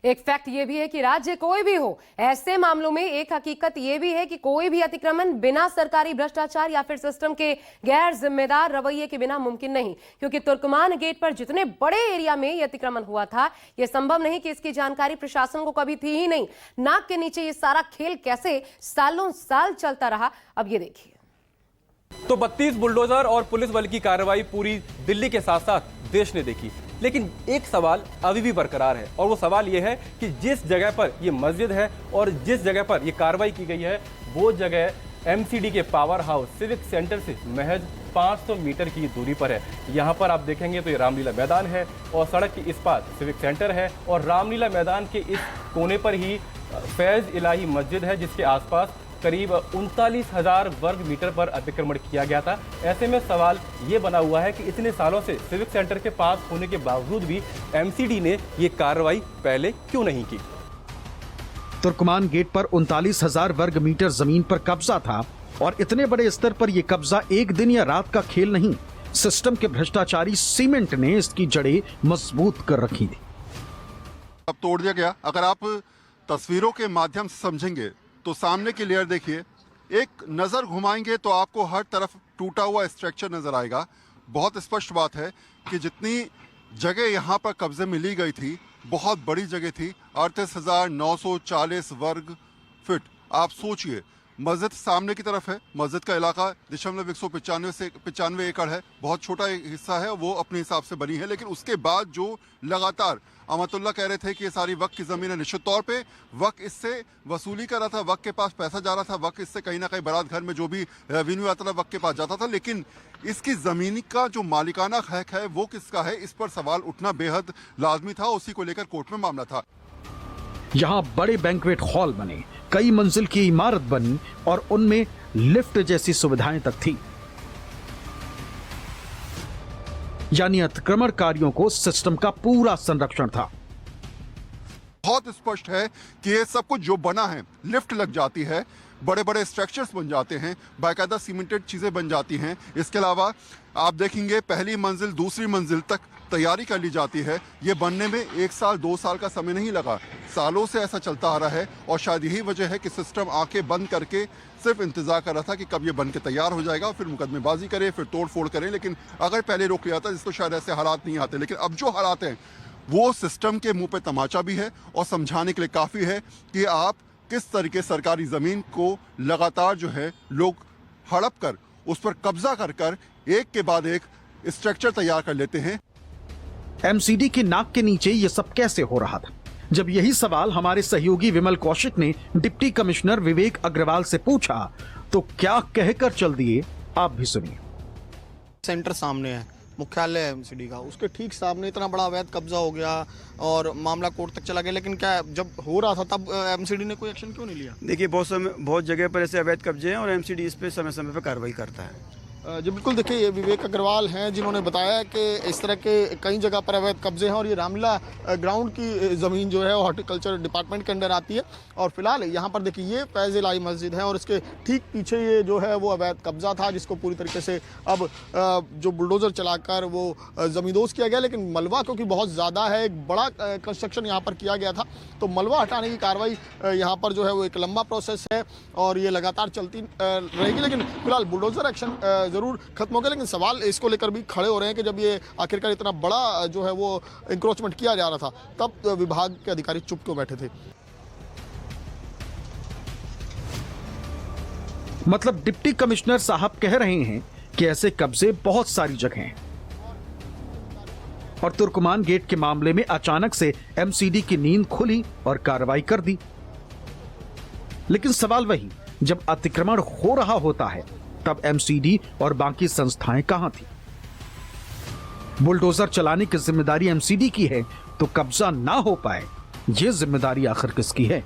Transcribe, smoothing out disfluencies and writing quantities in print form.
एक फैक्ट ये भी है कि राज्य कोई भी हो, ऐसे मामलों में एक हकीकत ये भी है कि कोई भी अतिक्रमण बिना सरकारी भ्रष्टाचार या फिर सिस्टम के गैर जिम्मेदार रवैये के बिना मुमकिन नहीं, क्योंकि तुर्कमान गेट पर जितने बड़े एरिया में ये अतिक्रमण हुआ था, यह संभव नहीं कि इसकी जानकारी प्रशासन को कभी थी ही नहीं। नाक के नीचे ये सारा खेल कैसे सालों साल चलता रहा, अब ये देखिए। तो 32 बुलडोजर और पुलिस बल की कार्रवाई पूरी दिल्ली के साथ साथ देश ने देखी, लेकिन एक सवाल अभी भी बरकरार है और वो सवाल ये है कि जिस जगह पर ये मस्जिद है और जिस जगह पर ये कार्रवाई की गई है वो जगह एमसीडी के पावर हाउस सिविक सेंटर से महज 500 मीटर की दूरी पर है। यहाँ पर आप देखेंगे तो ये रामलीला मैदान है और सड़क के इस पार सिविक सेंटर है और रामलीला मैदान के इस कोने पर ही फैज इलाही मस्जिद है, जिसके आसपास करीब 39,000 वर्ग मीटर पर अतिक्रमण किया गया था। ऐसे में सवाल ये बना हुआ है कि इतने सालों से सिविक सेंटर के पास होने के बावजूद भी एमसीडी ने ये कार्रवाई पहले क्यों नहीं की। तुर्कमान गेट पर 39,000 वर्ग मीटर जमीन पर कब्जा था और इतने बड़े स्तर पर यह कब्जा एक दिन या रात का खेल नहीं, सिस्टम के भ्रष्टाचारी सीमेंट ने इसकी जड़ें मजबूत कर रखी थी। अब तोड़ दिया गया। अगर आप तस्वीरों के माध्यम से समझेंगे तो सामने की लेयर देखिए, एक नज़र घुमाएंगे तो आपको हर तरफ टूटा हुआ स्ट्रक्चर नज़र आएगा। बहुत स्पष्ट बात है कि जितनी जगह यहाँ पर कब्जे में ली गई थी, बहुत बड़ी जगह थी, 38,940 वर्ग फीट। आप सोचिए, मस्जिद सामने की तरफ है, मस्जिद का इलाका 195 एकड़ है, बहुत छोटा हिस्सा है, वो अपने हिसाब से बनी है। लेकिन उसके बाद जो लगातार अमतुल्ला कह रहे थे कि ये सारी वक्त की ज़मीन है, निश्चित तौर पे वक्त इससे वसूली कर रहा था, वक्त के पास पैसा जा रहा था, वक्त इससे कहीं ना कहीं बारात घर में जो भी रेवेन्यू आता था वक्त के पास जाता था। लेकिन इसकी ज़मीन का जो मालिकाना हक है वो किसका है, इस पर सवाल उठना बेहद लाजमी था। उसी को लेकर कोर्ट में मामला था। यहाँ बड़े बैंक्वेट हॉल बने, कई मंजिल की इमारत बनी और उनमें लिफ्ट जैसी सुविधाएं तक थी। यानी अतिक्रमणकारियों को सिस्टम का पूरा संरक्षण था। बहुत स्पष्ट है कि ये सब कुछ जो बना है, लिफ्ट लग जाती है, बड़े बड़े स्ट्रक्चर्स बन जाते हैं, बाकायदा सीमेंटेड चीजें बन जाती हैं। इसके अलावा आप देखेंगे पहली मंजिल दूसरी मंजिल तक तैयारी कर ली जाती है। ये बनने में 1 साल 2 साल का समय नहीं लगा, सालों से ऐसा चलता आ रहा है। और शायद यही वजह है कि सिस्टम आंखें बंद करके सिर्फ इंतजार कर रहा था कि कब ये बन के तैयार हो जाएगा, फिर मुकदमेबाजी करे, फिर तोड़ फोड़ करें। लेकिन अगर पहले रोक लिया था जिसको शायद ऐसे हालात नहीं आते। लेकिन अब जो हालात हैं वो सिस्टम के मुंह पे तमाचा भी है और समझाने के लिए काफ़ी है कि आप किस तरीके सरकारी ज़मीन को लगातार जो है लोग हड़प कर उस पर कब्जा कर एक के बाद एक स्ट्रक्चर तैयार कर लेते हैं। एमसीडी की नाक के नीचे ये सब कैसे हो रहा था? जब यही सवाल हमारे सहयोगी विमल कौशिक ने डिप्टी कमिश्नर विवेक अग्रवाल से पूछा तो क्या कहकर चल दिए, आप भी सुनिए। सेंटर सामने है, मुख्यालय है एमसीडी का, उसके ठीक सामने इतना बड़ा अवैध कब्जा हो गया और मामला कोर्ट तक चला गया। लेकिन क्या जब हो रहा था तब एमसीडी ने कोई एक्शन क्यों नहीं लिया? देखिए, बहुत जगह पर ऐसे अवैध कब्जे हैं और एमसीडी इस पे समय समय पर कार्रवाई करता है। जी बिल्कुल, देखिए ये विवेक अग्रवाल हैं जिन्होंने बताया कि इस तरह के कई जगह पर अवैध कब्जे हैं और ये रामलीला ग्राउंड की ज़मीन जो है वो हॉर्टिकल्चर डिपार्टमेंट के अंडर आती है। और फिलहाल यहाँ पर देखिए ये फैज इलाही मस्जिद है और इसके ठीक पीछे ये जो है वो अवैध कब्जा था, जिसको पूरी तरीके से अब जो बुलडोज़र चलाकर वो ज़मींदोज़ किया गया। लेकिन मलबा क्योंकि बहुत ज़्यादा है, एक बड़ा कंस्ट्रक्शन यहाँ पर किया गया था, तो मलबा हटाने की कार्रवाई यहाँ पर जो है वो एक लंबा प्रोसेस है और ये लगातार चलती रहेगी। लेकिन फिलहाल बुलडोज़र एक्शन जरूर खत्म हो गया। लेकिन सवाल इसको लेकर भी खड़े हो रहे हैं कि जब ये आखिरकार इतना बड़ा जो है वो इंक्रोचमेंट किया जा रहा था, तब विभाग के अधिकारी चुप क्यों बैठे थे? मतलब डिप्टी कमिश्नर साहब कह रहे हैं कि ऐसे कब्जे बहुत सारी जगह हैं और तुर्कमान गेट के मामले में अचानक से एमसीडी की नींद खुली और कार्रवाई कर दी। लेकिन सवाल वही, जब अतिक्रमण हो रहा होता है तब एमसीडी और बाकी संस्थाएं कहां थी? बुलडोजर चलाने की जिम्मेदारी एमसीडी की है तो कब्जा ना हो पाए, ये जिम्मेदारी आखिर किसकी है?